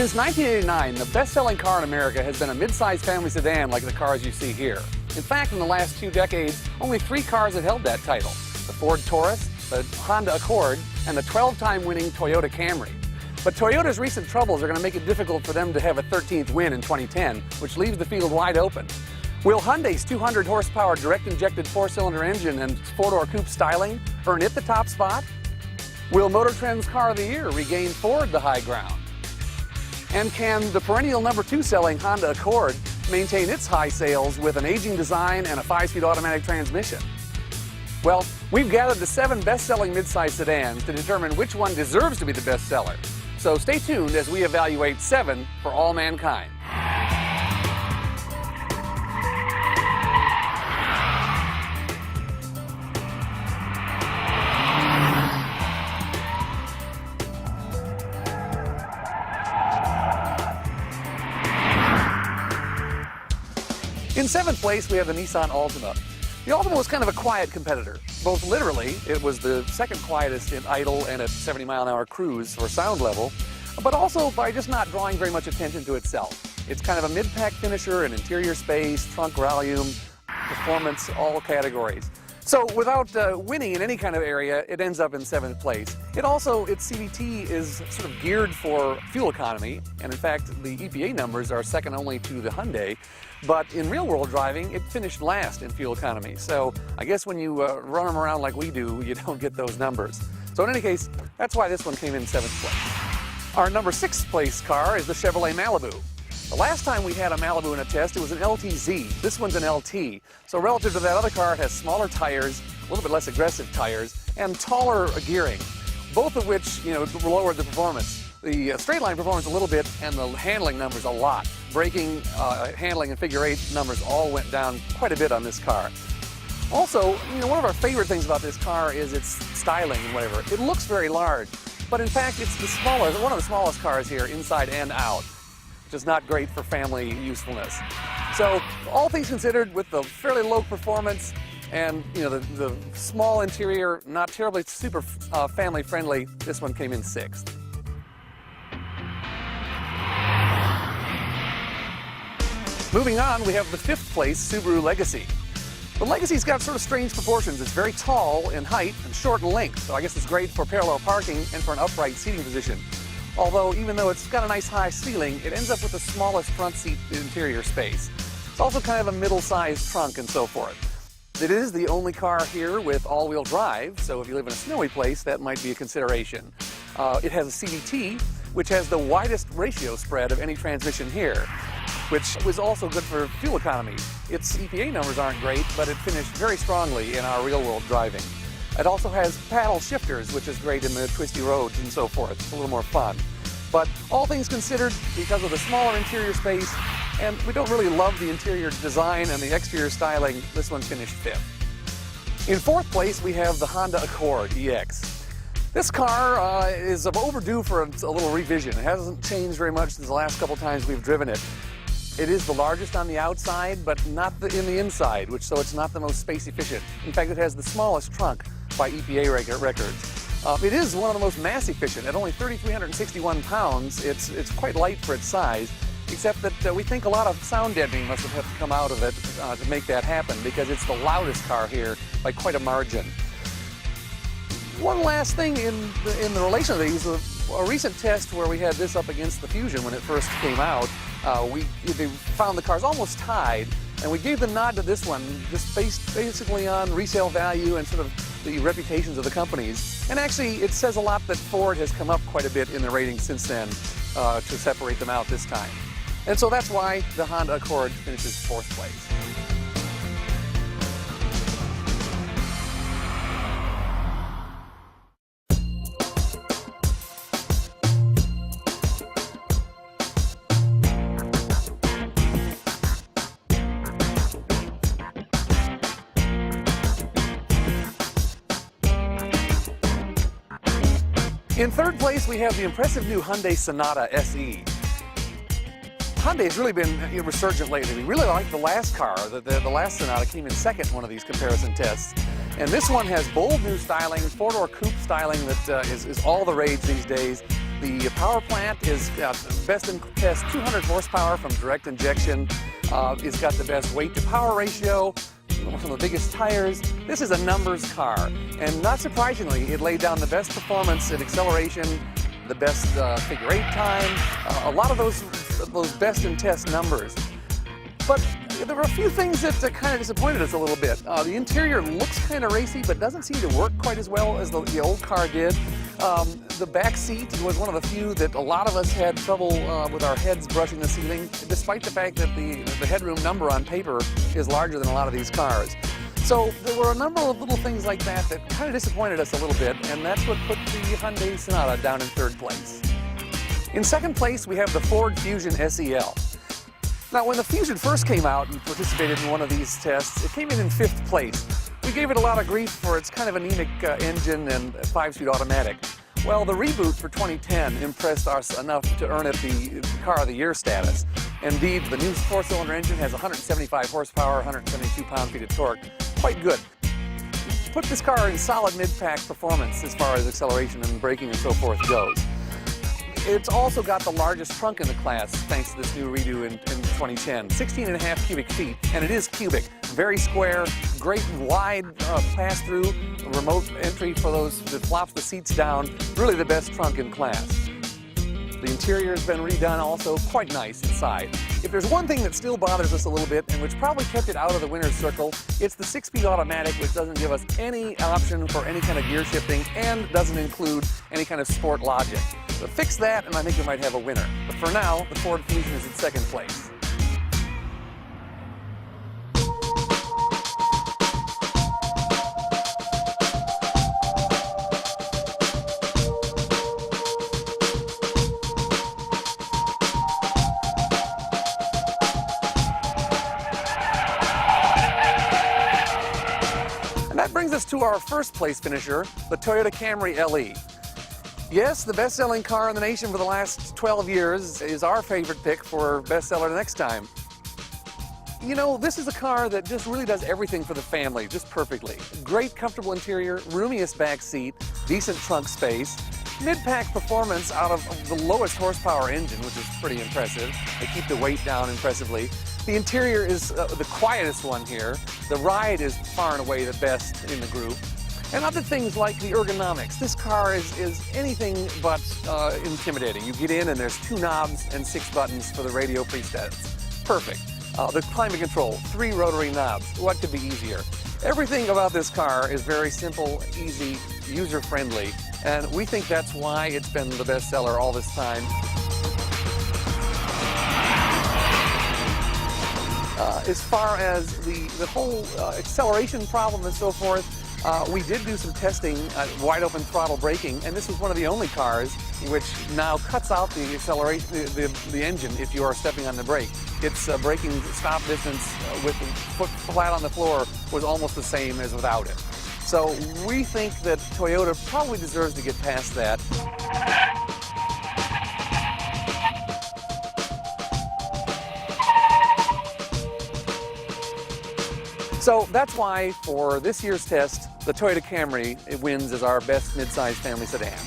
Since 1989, the best-selling car in America has been a midsize family sedan like the cars you see here. In fact, in the last 2 decades, only 3 cars have held that title: the Ford Taurus, the Honda Accord, and the 12-time winning Toyota Camry. But Toyota's recent troubles are going to make it difficult for them to have a 13th win in 2010, which leaves the field wide open. Will Hyundai's 200 horsepower direct-injected 4-cylinder engine and 4-door coupe styling earn it the top spot? Will Motor Trend's Car of the Year regain Ford the high ground? And can the perennial number 2 selling Honda Accord maintain its high sales with an aging design and a 5-speed automatic transmission? Well, we've gathered the 7 best-selling midsize sedans to determine which one deserves to be the bestseller. So stay tuned as we evaluate 7 for all mankind. In 7th place, we have the Nissan Altima. The Altima was kind of a quiet competitor. Both literally, it was the second quietest in idle and at 70-mile-an-hour cruise for sound level, but also by just not drawing very much attention to itself. It's kind of a mid-pack finisher in interior space, trunk volume, performance, all categories. So without winning in any kind of area, it ends up in 7th place. Its CVT is sort of geared for fuel economy, and in fact, the EPA numbers are second only to the Hyundai. But in real-world driving, it finished last in fuel economy. So I guess when you run them around like we do, you don't get those numbers. So in any case, that's why this one came in 7th place. Our number 6th place car is the Chevrolet Malibu. The last time we had a Malibu in a test, it was an LTZ. This one's an LT. So relative to that other car, it has smaller tires, a little bit less aggressive tires, and taller gearing, both of which, lowered the performance. The straight line performance a little bit, and the handling numbers a lot. Braking, handling, and figure 8 numbers all went down quite a bit on this car. Also, one of our favorite things about this car is its styling and whatever. It looks very large, but in fact, it's one of the smallest cars here, inside and out, which is not great for family usefulness. So, all things considered, with the fairly low performance and the small interior, not terribly super family friendly, this one came in 6th. Moving on, we have the 5th place Subaru Legacy. The Legacy's got sort of strange proportions. It's very tall in height and short in length, so I guess it's great for parallel parking and for an upright seating position. Although, even though it's got a nice high ceiling, it ends up with the smallest front seat interior space. It's also kind of a middle-sized trunk and so forth. It is the only car here with all-wheel drive, so if you live in a snowy place, that might be a consideration. It has a CVT, which has the widest ratio spread of any transmission here, which was also good for fuel economy. Its EPA numbers aren't great, but it finished very strongly in our real-world driving. It also has paddle shifters, which is great in the twisty roads and so forth. It's a little more fun. But all things considered, because of the smaller interior space, and we don't really love the interior design and the exterior styling, this one finished 5th. In 4th place, we have the Honda Accord EX. This car is overdue for a little revision. It hasn't changed very much since the last couple times we've driven it. It is the largest on the outside, but not in the inside, so it's not the most space efficient. In fact, it has the smallest trunk by EPA records. It is one of the most mass efficient. At only 3,361 pounds, it's quite light for its size, except that we think a lot of sound deadening must have to come out of it to make that happen, because it's the loudest car here by quite a margin. One last thing in the relation to these, a recent test where we had this up against the Fusion when it first came out, we found the cars almost tied, and we gave the nod to this one, just based basically on resale value and sort of the reputations of the companies. And actually, it says a lot that Ford has come up quite a bit in the ratings since then to separate them out this time. And so that's why the Honda Accord finishes 4th place. In 3rd place, we have the impressive new Hyundai Sonata SE. Hyundai's really been resurgent lately. We really like the last car. The last Sonata came in 2nd in one of these comparison tests. And this one has bold new styling, 4-door coupe styling that is all the rage these days. The power plant is best in test 200 horsepower from direct injection. It's got the best weight to power ratio, one of the biggest tires. This is a numbers car, and not surprisingly, it laid down the best performance in acceleration, the best figure 8 time, a lot of those best in test numbers. But there were a few things that kind of disappointed us a little bit. The interior looks kind of racy, but doesn't seem to work quite as well as the old car did. The back seat was one of the few that a lot of us had trouble with our heads brushing the ceiling, despite the fact that the headroom number on paper is larger than a lot of these cars. So there were a number of little things like that that kind of disappointed us a little bit, and that's what put the Hyundai Sonata down in 3rd place. In 2nd place, we have the Ford Fusion SEL. Now, when the Fusion first came out and participated in one of these tests, it came in 5th place. We gave it a lot of grief for its kind of anemic engine and 5-speed automatic. Well, the reboot for 2010 impressed us enough to earn it the Car of the Year status. Indeed, the new 4-cylinder engine has 175 horsepower, 172 pound-feet of torque. Quite good. Put this car in solid mid-pack performance as far as acceleration and braking and so forth goes. It's also got the largest trunk in the class, thanks to this new redo in 2010. 16.5 cubic feet, and it is cubic. Very square, great wide pass-through, remote entry for those that flops the seats down. Really the best trunk in class. The interior has been redone also, quite nice inside. If there's one thing that still bothers us a little bit, and which probably kept it out of the winner's circle, it's the 6-speed automatic, which doesn't give us any option for any kind of gear shifting and doesn't include any kind of sport logic. So fix that, and I think we might have a winner. But for now, the Ford Fusion is in 2nd place. And that brings us to our 1st place finisher, the Toyota Camry LE. Yes, the best-selling car in the nation for the last 12 years is our favorite pick for bestseller next time. You know, this is a car that just really does everything for the family, just perfectly. Great, comfortable interior, roomiest back seat, decent trunk space, mid-pack performance out of the lowest horsepower engine, which is pretty impressive. They keep the weight down impressively. The interior is the quietest one here. The ride is far and away the best in the group. And other things like the ergonomics. This car is anything but intimidating. You get in and there's 2 knobs and 6 buttons for the radio presets. Perfect. The climate control, 3 rotary knobs. What could be easier? Everything about this car is very simple, easy, user-friendly, and we think that's why it's been the bestseller all this time. As far as the whole acceleration problem and so forth, we did do some testing at wide open throttle braking, and this was one of the only cars which now cuts out the acceleration, the engine if you are stepping on the brake. Its braking stop distance with the foot flat on the floor was almost the same as without it. So we think that Toyota probably deserves to get past that. So that's why for this year's test, the Toyota Camry wins as our best midsize family sedan.